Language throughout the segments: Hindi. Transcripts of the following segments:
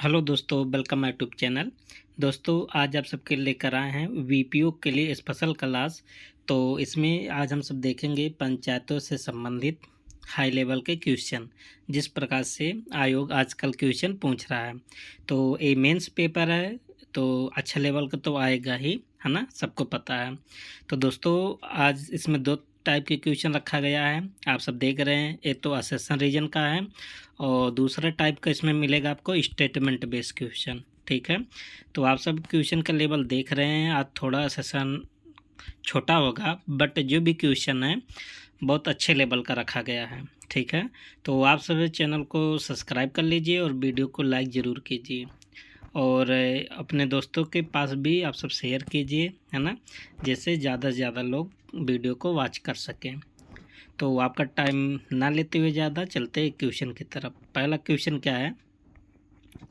हेलो दोस्तों, वेलकम माय यूट्यूब चैनल। दोस्तों, आज आप सबके लेकर आए हैं वीपीओ के लिए स्पेशल क्लास। तो इसमें आज हम सब देखेंगे पंचायतों से संबंधित हाई लेवल के क्वेश्चन, जिस प्रकार से आयोग आजकल क्वेश्चन पूछ रहा है। तो ये मेंस पेपर है, तो अच्छा लेवल का तो आएगा ही, है ना, सबको पता है। तो दोस्तों, आज इसमें दो टाइप के क्वेश्चन रखा गया है, आप सब देख रहे हैं। एक तो असेसन रीजन का है और दूसरा टाइप का इसमें मिलेगा आपको स्टेटमेंट बेस्ड क्वेश्चन। ठीक है, तो आप सब क्वेश्चन का लेवल देख रहे हैं। आज थोड़ा सेशन छोटा होगा, बट जो भी क्वेश्चन है बहुत अच्छे लेवल का रखा गया है। ठीक है, तो आप सब चैनल को सब्सक्राइब कर लीजिए और वीडियो को लाइक ज़रूर कीजिए, और अपने दोस्तों के पास भी आप सब शेयर कीजिए, है ना, जैसे ज़्यादा से ज़्यादा लोग वीडियो को वॉच कर सकें। तो आपका टाइम ना लेते हुए ज़्यादा चलते हैं क्वेश्चन की तरफ। पहला क्वेश्चन क्या है,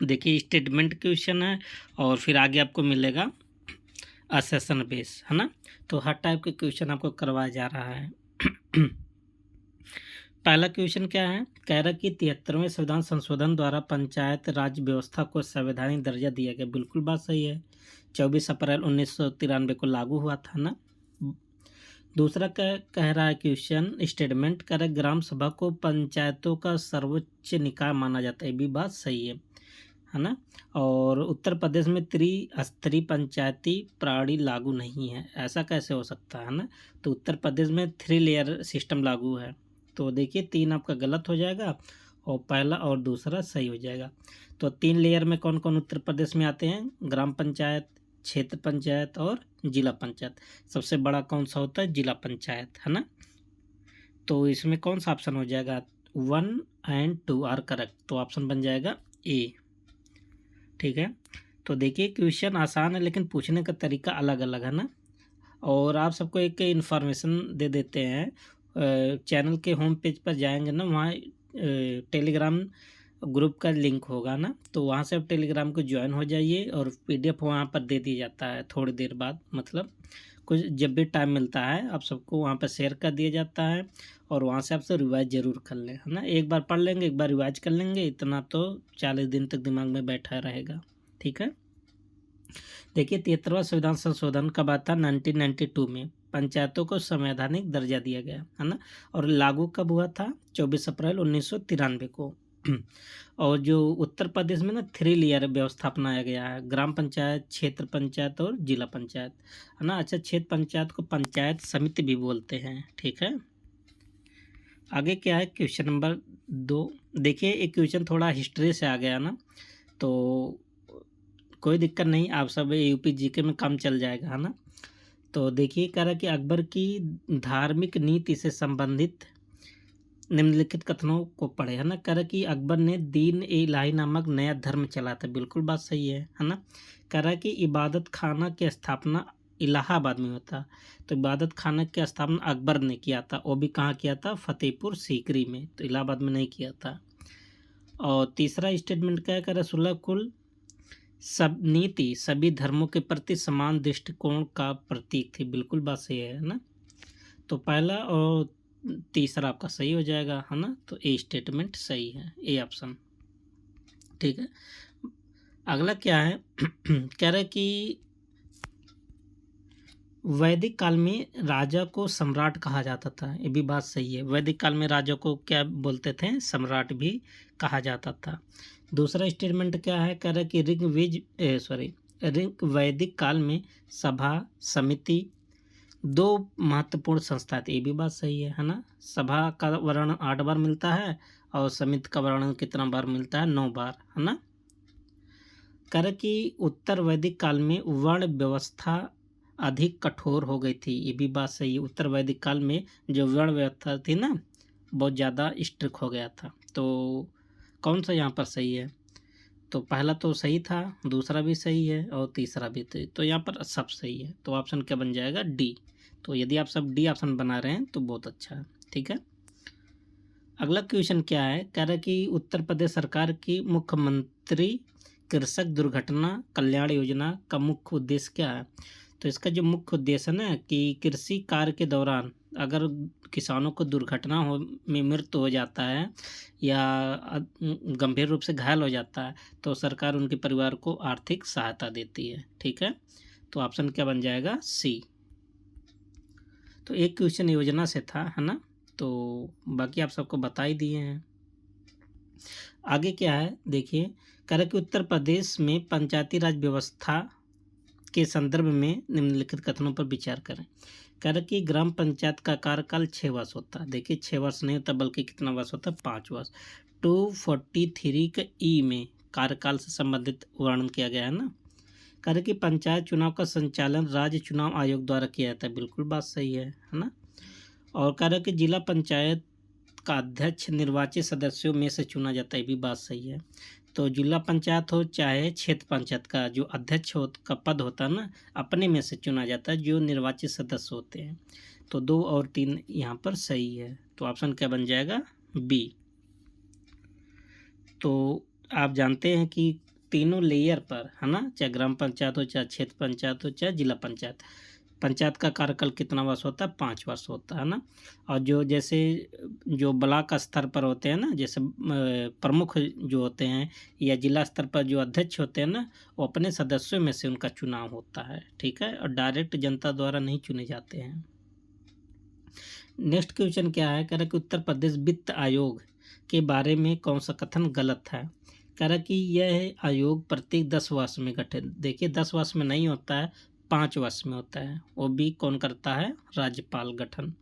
देखिए, स्टेटमेंट क्वेश्चन है और फिर आगे आपको मिलेगा असेसन बेस, है ना। तो हर टाइप के क्वेश्चन आपको करवाया जा रहा है। पहला क्वेश्चन क्या है, कह रहा कि 73वें संविधान संशोधन द्वारा पंचायत राज व्यवस्था को संवैधानिक दर्जा दिया गया। बिल्कुल बात सही है, 24 अप्रैल 1993 को लागू हुआ था ना। दूसरा कह रहा है क्वेश्चन, स्टेटमेंट कर ग्राम सभा को पंचायतों का सर्वोच्च निकाय माना जाता है। ये भी बात सही है ना। और उत्तर प्रदेश में त्रिस्तरीय पंचायती प्रणाली लागू नहीं है, ऐसा कैसे हो सकता है ना। तो उत्तर प्रदेश में 3 लेयर सिस्टम लागू है। तो देखिए, 3 आपका गलत हो जाएगा और पहला और दूसरा सही हो जाएगा। तो 3 लेयर में कौन कौन उत्तर प्रदेश में आते हैं, ग्राम पंचायत, क्षेत्र पंचायत और जिला पंचायत। सबसे बड़ा कौन सा होता है, जिला पंचायत, है ना। तो इसमें कौन सा ऑप्शन हो जाएगा, 1 और 2 आर करेक्ट। तो ऑप्शन बन जाएगा ए। ठीक है, तो देखिए, क्वेश्चन आसान है लेकिन पूछने का तरीका अलग अलग है ना। और आप सबको एक इन्फॉर्मेशन दे देते हैं, चैनल के होम पेज पर जाएंगे ना, वहाँ टेलीग्राम ग्रुप का लिंक होगा ना, तो वहाँ से आप टेलीग्राम को ज्वाइन हो जाइए और पीडीएफ वहाँ पर दे दिया जाता है थोड़ी देर बाद, मतलब कुछ जब भी टाइम मिलता है आप सबको वहाँ पर शेयर कर दिया जाता है। और वहाँ से आप सब रिवाइज ज़रूर कर लें, है ना। एक बार पढ़ लेंगे, एक बार रिवाइज कर लेंगे, इतना तो 40 दिन तक दिमाग में बैठा रहेगा। ठीक है, देखिए, 73वां संविधान संशोधन कब आता है, 1992 में पंचायतों को संवैधानिक दर्जा दिया गया, है ना। और लागू कब हुआ था, 24 अप्रैल 1993 को। और जो उत्तर प्रदेश में ना 3 लेयर व्यवस्था अपनाया गया है, ग्राम पंचायत, क्षेत्र पंचायत और जिला पंचायत, है ना। अच्छा, क्षेत्र पंचायत को पंचायत समिति भी बोलते हैं। ठीक है, आगे क्या है, क्वेश्चन नंबर 2। देखिए, एक क्वेश्चन थोड़ा हिस्ट्री से आ गया ना, तो कोई दिक्कत नहीं, आप सब यूपी जीके में काम चल जाएगा, है ना। तो देखिए, कह रहा कि अकबर की धार्मिक नीति से संबंधित निम्नलिखित कथनों को पढ़े, है ना। कह रहा कि अकबर ने दीन ए इलाही नामक नया धर्म चलाया था। बिल्कुल बात सही है ना। कह रहा कि इबादत खाना की स्थापना इलाहाबाद में होता। तो इबादत खाना की स्थापना अकबर ने किया था, वो भी कहाँ किया था, फतेहपुर सीकरी में, तो इलाहाबाद में नहीं किया था। और तीसरा स्टेटमेंट क्या है, सुलभ कुल सब नीति सभी धर्मों के प्रति समान दृष्टिकोण का प्रतीक थी। बिल्कुल बात सही है ना। तो पहला और तीसरा आपका सही हो जाएगा, है ना। तो ए स्टेटमेंट सही है, ए ऑप्शन। ठीक है, अगला क्या है, कह रहा है कि वैदिक काल में राजा को सम्राट कहा जाता था। ये भी बात सही है, वैदिक काल में राजा को क्या बोलते थे, सम्राट भी कहा जाता था। दूसरा स्टेटमेंट क्या है, कह रहा है कि ऋग वैदिक काल में सभा समिति 2 महत्वपूर्ण संस्था थी। ये भी बात सही है ना। सभा का वर्णन 8 बार मिलता है और समिति का वर्णन कितना बार मिलता है, 9 बार, है ना। कह रहा कि उत्तर वैदिक काल में वर्ण व्यवस्था अधिक कठोर हो गई थी। ये भी बात सही है, उत्तर वैदिक काल में जो वर्ण व्यवस्था थी ना, बहुत ज़्यादा स्ट्रिक्ट हो गया था। तो कौन सा यहाँ पर सही है, तो पहला तो सही था, दूसरा भी सही है और तीसरा भी सही, तो यहाँ पर सब सही है। तो ऑप्शन क्या बन जाएगा, डी। तो यदि आप सब डी ऑप्शन बना रहे हैं तो बहुत अच्छा है। ठीक है, अगला क्वेश्चन क्या है, कह रहा है कि उत्तर प्रदेश सरकार की मुख्यमंत्री कृषक दुर्घटना कल्याण योजना का मुख्य उद्देश्य क्या है। तो इसका जो मुख्य उद्देश्य है ना, कि कृषि कार्य के दौरान अगर किसानों को दुर्घटना में मृत्यु हो जाता है या गंभीर रूप से घायल हो जाता है तो सरकार उनके परिवार को आर्थिक सहायता देती है। ठीक है, तो ऑप्शन क्या बन जाएगा? सी। तो एक क्वेश्चन योजना से था, है ना, तो बाकी आप सबको बता ही दिए हैं। आगे क्या है देखिए, कह रहा कि उत्तर प्रदेश में पंचायती राज व्यवस्था के संदर्भ में निम्नलिखित कथनों पर विचार करें। कह रहा कि ग्राम पंचायत का कार्यकाल 6 वर्ष होता है। देखिए 6 वर्ष नहीं होता बल्कि कितना वर्ष होता है? 5 वर्ष। 243 के ई में कार्यकाल से संबंधित वर्णन किया गया है ना। कह रहे कि पंचायत चुनाव का संचालन राज्य चुनाव आयोग द्वारा किया जाता है। बिल्कुल बात सही है ना। और कह रहे कि जिला पंचायत का अध्यक्ष निर्वाचित सदस्यों में से चुना जाता है। ये भी बात सही है। तो जिला पंचायत हो चाहे क्षेत्र पंचायत का जो अध्यक्ष का पद होता है ना, अपने में से चुना जाता है जो निर्वाचित सदस्य होते हैं। तो 2 और 3 यहाँ पर सही है। तो ऑप्शन क्या बन जाएगा? बी। तो आप जानते हैं कि तीनों लेयर पर, है ना, चाहे ग्राम पंचायत हो, चाहे क्षेत्र पंचायत हो, चाहे जिला पंचायत, पंचायत का कार्यकाल कितना वर्ष होता है? 5 वर्ष होता है ना। और जो जैसे जो ब्लॉक स्तर पर होते हैं ना, जैसे प्रमुख जो होते हैं या जिला स्तर पर जो अध्यक्ष होते हैं ना, वो अपने सदस्यों में से उनका चुनाव होता है। ठीक है, और डायरेक्ट जनता द्वारा नहीं चुने जाते हैं। नेक्स्ट क्वेश्चन क्या है? कह रहा कि उत्तर प्रदेश वित्त आयोग के बारे में कौन सा कथन गलत है? कह रहा कि यह आयोग प्रत्येक 10 वर्ष में गठित, देखिए 10 वर्ष में नहीं होता है, 5 वर्ष में होता है। वो भी कौन करता है? राज्यपाल गठन।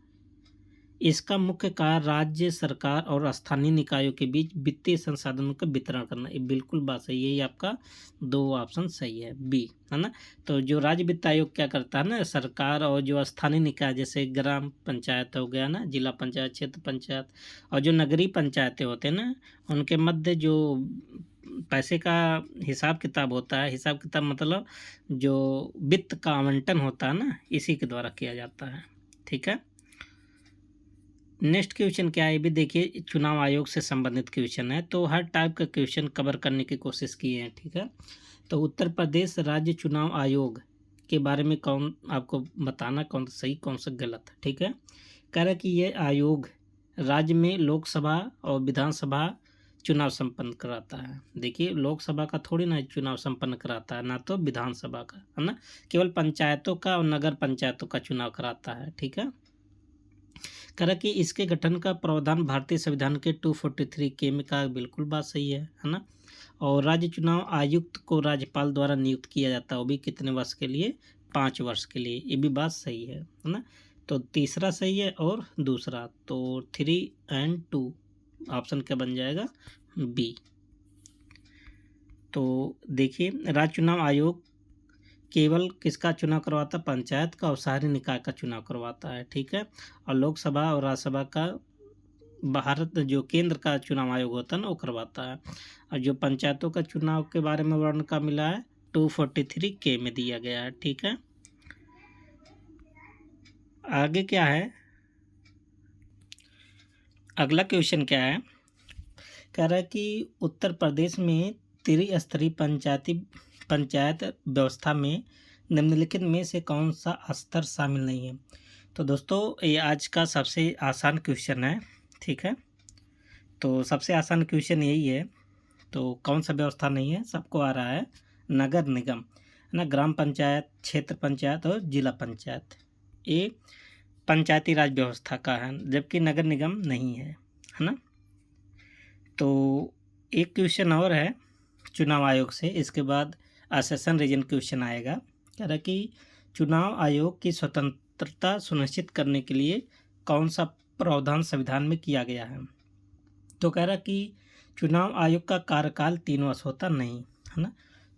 इसका मुख्य कार्य राज्य सरकार और स्थानीय निकायों के बीच वित्तीय संसाधनों का वितरण करना। ये बिल्कुल बात सही है। ये आपका 2 ऑप्शन सही है, बी, है ना। तो जो राज्य वित्त आयोग क्या करता है ना, सरकार और जो स्थानीय निकाय जैसे ग्राम पंचायत हो गया ना, जिला पंचायत, क्षेत्र पंचायत और जो नगरीय पंचायतें होते हैं ना, उनके मध्य जो पैसे का हिसाब किताब होता है, हिसाब किताब मतलब जो वित्त का आवंटन होता है ना, इसी के द्वारा किया जाता है। ठीक है, नेक्स्ट क्वेश्चन क्या है? ये भी देखिए चुनाव आयोग से संबंधित क्वेश्चन है, तो हर टाइप का क्वेश्चन कवर करने की कोशिश की है। ठीक है, तो उत्तर प्रदेश राज्य चुनाव आयोग के बारे में कौन आपको बताना कौन सा सही कौन सा गलत है। ठीक है, कह रहा है कि ये आयोग राज्य में लोकसभा और विधानसभा चुनाव संपन्न कराता है। देखिए लोकसभा का थोड़ी ना चुनाव संपन्न कराता है, ना तो विधानसभा का, है ना, केवल पंचायतों का और नगर पंचायतों का चुनाव कराता है। ठीक है, कह रहा कि इसके गठन का प्रावधान भारतीय संविधान के 243 के में का बिल्कुल बात सही है ना। और राज्य चुनाव आयुक्त को राज्यपाल द्वारा नियुक्त किया जाता है, वो भी कितने वर्ष के लिए? 5 वर्ष के लिए। ये भी बात सही है ना। तो तीसरा सही है और दूसरा, तो 3 और 2 ऑप्शन क्या बन जाएगा? बी। तो देखिए राज्य चुनाव आयोग केवल किसका चुनाव करवाता? पंचायत का और शहरी निकाय का चुनाव करवाता है। ठीक है, और लोकसभा और राज्यसभा का भारत जो केंद्र का चुनाव आयोग होता है ना, वो करवाता है। और जो पंचायतों का चुनाव के बारे में वर्णन का मिला है 243 के में दिया गया है। ठीक है, आगे क्या है? अगला क्वेश्चन क्या है? कह रहा है कि उत्तर प्रदेश में त्रिस्तरीय पंचायत व्यवस्था में निम्नलिखित में से कौन सा स्तर शामिल नहीं है? तो दोस्तों ये आज का सबसे आसान क्वेश्चन है। ठीक है, तो सबसे आसान क्वेश्चन यही है। तो कौन सा व्यवस्था नहीं है? सबको आ रहा है, नगर निगम ना, ग्राम पंचायत, क्षेत्र पंचायत और जिला पंचायत, ये पंचायती राज व्यवस्था का है, जबकि नगर निगम नहीं है ना। तो एक क्वेश्चन और है चुनाव आयोग से, इसके बाद असेशन रीजन क्वेश्चन आएगा। कह रहा कि चुनाव आयोग की स्वतंत्रता सुनिश्चित करने के लिए कौन सा प्रावधान संविधान में किया गया है? तो कह रहा कि चुनाव आयोग का कार्यकाल 3 वर्ष होता नहीं, है ना।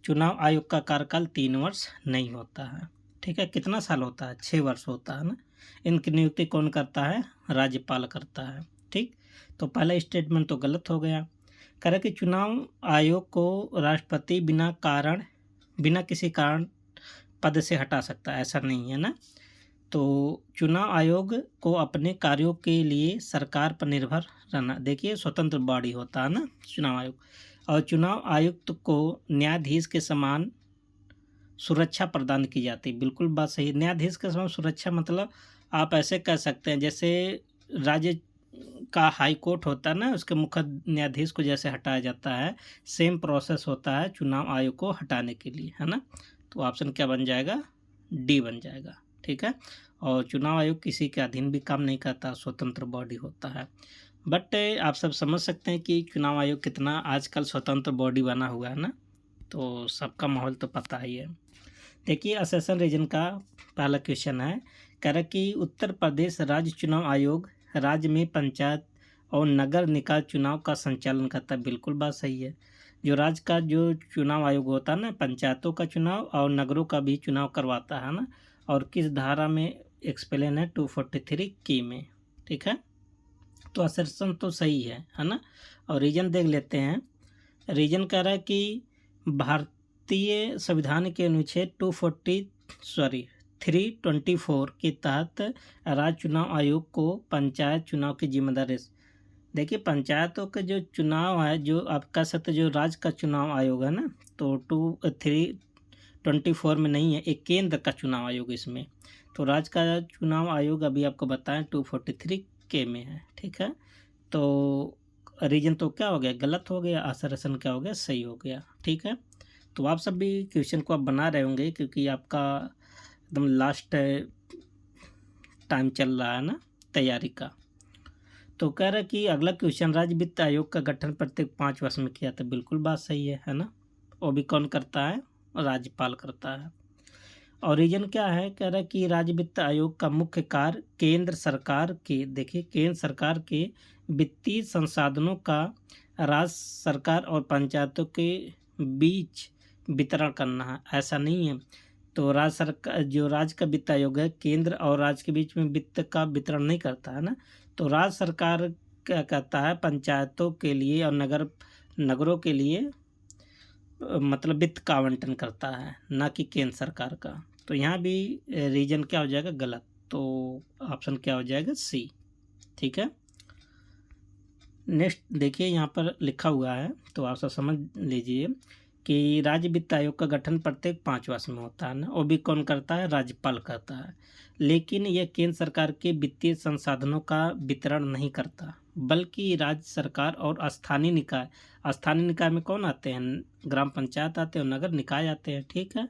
चुनाव आयोग का कार्यकाल 3 वर्ष नहीं होता है। ठीक है, कितना साल होता है? 6 वर्ष होता है ना। इनकी नियुक्ति कौन करता है? राज्यपाल करता है। ठीक, तो पहला स्टेटमेंट तो गलत हो गया। कह रहा कि चुनाव आयोग को राष्ट्रपति बिना किसी कारण पद से हटा सकता है, ऐसा नहीं है ना। तो चुनाव आयोग को अपने कार्यों के लिए सरकार पर निर्भर रहना, देखिए स्वतंत्र बॉडी होता है ना चुनाव आयोग। और चुनाव आयुक्त को न्यायाधीश के समान सुरक्षा प्रदान की जाती है। बिल्कुल बात सही है। न्यायाधीश के समान सुरक्षा मतलब आप ऐसे कह सकते हैं जैसे राज्य का हाई कोर्ट होता है ना, उसके मुख्य न्यायाधीश को जैसे हटाया जाता है, सेम प्रोसेस होता है चुनाव आयोग को हटाने के लिए, है ना। तो ऑप्शन क्या बन जाएगा, डी बन जाएगा, ठीक है। और चुनाव आयोग किसी के अधीन भी काम नहीं करता, स्वतंत्र बॉडी होता है। बट आप सब समझ सकते हैं कि चुनाव आयोग कितना आजकल स्वतंत्र बॉडी बना हुआ है ना, तो सबका माहौल तो पता ही है। देखिए असेशन रीजन का पहला क्वेश्चन है, कह रहा कि उत्तर प्रदेश राज्य चुनाव आयोग राज्य में पंचायत और नगर निकाय चुनाव का संचालन करता है। बिल्कुल बात सही है। जो राज्य का जो चुनाव आयोग होता है ना, पंचायतों का चुनाव और नगरों का भी चुनाव करवाता है ना, और किस धारा में एक्सप्लेन है, 243 की में, ठीक है। तो असर्शन तो सही है ना। और रीजन देख लेते हैं। रीजन कह रहा है कि भारतीय संविधान के अनुच्छेद 324 के तहत राज्य चुनाव आयोग को पंचायत चुनाव की जिम्मेदारी। देखिए पंचायतों के जो चुनाव है, जो आप कह सकते जो राज्य का चुनाव आयोग है ना, तो 324 में नहीं है, एक केंद्र का चुनाव आयोग इसमें। तो राज्य का चुनाव आयोग अभी आपको बताएं 243 के में है, ठीक है। तो रीजन तो क्या हो गया, गलत हो गया, आसरसन क्या हो गया, सही हो गया, ठीक है। तो आप सब भी क्वेश्चन को आप बना रहे होंगे क्योंकि आपका एकदम लास्ट टाइम चल रहा है ना तैयारी का। तो कह रहा है कि अगला क्वेश्चन, राज्य वित्त आयोग का गठन प्रत्येक 5 वर्ष में किया था। बिल्कुल बात सही है ना। वो भी कौन करता है, राज्यपाल करता है। और रीजन क्या है, कह रहा है कि राज्य वित्त आयोग का मुख्य कार्य केंद्र सरकार के, देखिए केंद्र सरकार के वित्तीय संसाधनों का राज्य सरकार और पंचायतों के बीच वितरण करना है, ऐसा नहीं है। तो राज्य सरकार, जो राज्य का वित्त आयोग है, केंद्र और राज्य के बीच में वित्त का वितरण नहीं करता है ना। तो राज्य सरकार क्या कहता है, पंचायतों के लिए और नगरों के लिए मतलब वित्त का आवंटन करता है, ना कि केंद्र सरकार का। तो यहाँ भी रीजन क्या हो जाएगा, गलत। तो ऑप्शन क्या हो जाएगा, सी, ठीक है। नेक्स्ट देखिए यहाँ पर लिखा हुआ है, तो आप सब समझ लीजिए कि राज्य वित्त आयोग का गठन प्रत्येक 5 वर्ष में होता है ना। वो भी कौन करता है, राज्यपाल करता है। लेकिन यह केंद्र सरकार के वित्तीय संसाधनों का वितरण नहीं करता, बल्कि राज्य सरकार और स्थानीय निकाय में कौन आते हैं, ग्राम पंचायत आते हैं और नगर निकाय आते हैं, ठीक है,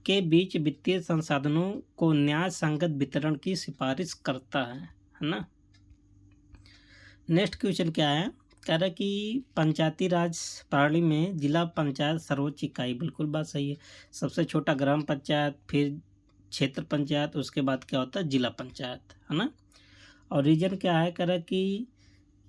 के बीच वित्तीय संसाधनों को न्याय संगत वितरण की सिफारिश करता है ना। नेक्स्ट क्वेश्चन क्या है, कह रहा है कि पंचायती राज प्रणाली में जिला पंचायत सर्वोच्च इकाई। बिल्कुल बात सही है। सबसे छोटा ग्राम पंचायत, फिर क्षेत्र पंचायत, उसके बाद क्या होता है, जिला पंचायत, है ना। और रीजन क्या है, कह रहा है कि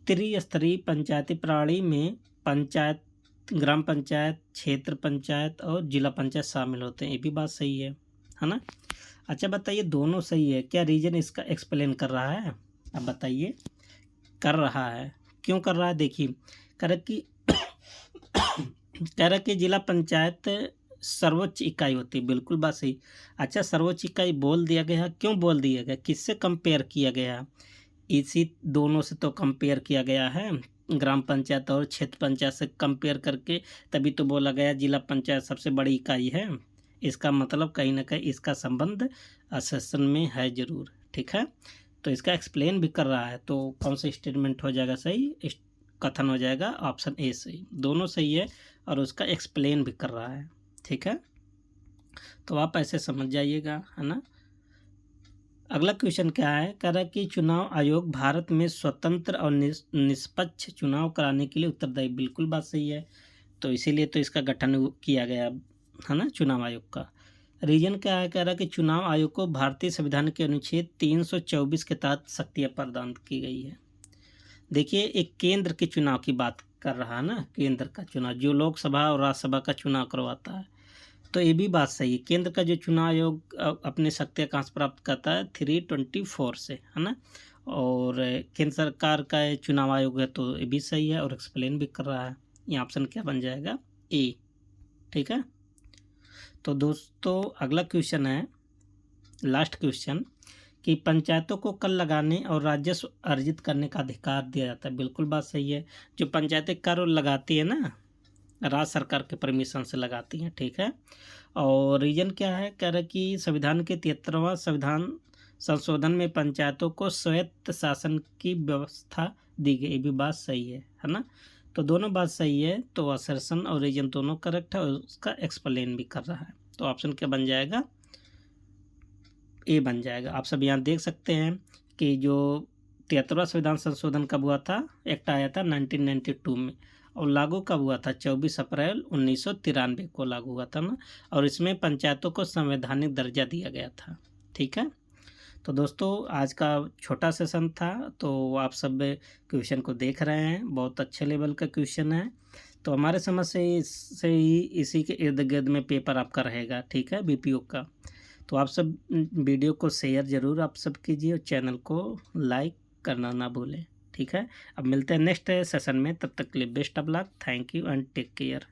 त्रिस्तरीय पंचायती प्रणाली में पंचायत, ग्राम पंचायत, क्षेत्र पंचायत और जिला पंचायत शामिल होते हैं। ये भी बात सही है ना। अच्छा बताइए, दोनों सही है क्या, रीजन इसका एक्सप्लेन कर रहा है, अब बताइए। कर रहा है, क्यों कर रहा है, देखिए कह रहा कि जिला पंचायत सर्वोच्च इकाई होती है। बिल्कुल बात सही। अच्छा सर्वोच्च इकाई बोल दिया गया, क्यों बोल दिया गया, किससे कंपेयर किया गया, इसी दोनों से तो कंपेयर किया गया है, ग्राम पंचायत और क्षेत्र पंचायत से कंपेयर करके, तभी तो बोला गया जिला पंचायत सबसे बड़ी इकाई है। इसका मतलब कहीं ना कहीं इसका संबंध असेशन में है जरूर, ठीक है। तो इसका एक्सप्लेन भी कर रहा है, तो कौन सा स्टेटमेंट हो जाएगा सही, कथन हो जाएगा ऑप्शन ए सही। दोनों सही है और उसका एक्सप्लेन भी कर रहा है, ठीक है। तो आप ऐसे समझ जाइएगा, है ना। अगला क्वेश्चन क्या है, कह रहा है कि चुनाव आयोग भारत में स्वतंत्र और निष्पक्ष चुनाव कराने के लिए उत्तरदायी। बिल्कुल बात सही है। तो इसीलिए तो इसका गठन किया गया है ना, चुनाव आयोग का। रीजन क्या है, कह रहा है कि चुनाव आयोग को भारतीय संविधान के अनुच्छेद 324 के तहत शक्तियाँ प्रदान की गई है। देखिए एक केंद्र के चुनाव की बात कर रहा है ना, केंद्र का चुनाव जो लोकसभा और राज्यसभा का चुनाव करवाता है। तो ये भी बात सही है, केंद्र का जो चुनाव आयोग अपने शक्तियाँ कहाँ से प्राप्त करता है, 324 से, है ना। और केंद्र सरकार का चुनाव आयोग है, तो ये भी सही है और एक्सप्लेन भी कर रहा है। ये ऑप्शन क्या बन जाएगा, ए, ठीक है। तो दोस्तों अगला क्वेश्चन है, लास्ट क्वेश्चन, कि पंचायतों को कर लगाने और राजस्व अर्जित करने का अधिकार दिया जाता है। बिल्कुल बात सही है। जो पंचायतें कर लगाती है ना, राज्य सरकार के परमिशन से लगाती हैं, ठीक है। और रीजन क्या है, कह रहा है कि संविधान के 73वां संविधान संशोधन में पंचायतों को स्वायत्त शासन की व्यवस्था दी गई, ये भी बात सही है ना। तो दोनों बात सही है, तो असर्शन और रीजन दोनों करेक्ट है और उसका एक्सप्लेन भी कर रहा है। तो ऑप्शन क्या बन जाएगा, ए बन जाएगा। आप सब यहाँ देख सकते हैं कि जो 73वां संविधान संशोधन कब हुआ था, एक्ट आया था 1992 में, और लागू कब हुआ था, 24 अप्रैल 1993 को लागू हुआ था ना। और इसमें पंचायतों को संवैधानिक दर्जा दिया गया था। ठीक है, तो दोस्तों आज का छोटा सेशन था, तो आप सब क्वेश्चन को देख रहे हैं, बहुत अच्छे लेवल का क्वेश्चन है। तो हमारे समझ से ही इसी के इर्द गिर्द में पेपर आपका रहेगा। ठीक है, बीपीओ का। तो आप सब वीडियो को शेयर ज़रूर आप सब कीजिए और चैनल को लाइक करना ना भूलें। ठीक है, अब मिलते हैं नेक्स्ट सेशन में, तब तक के लिए best of luck, thank you and take care.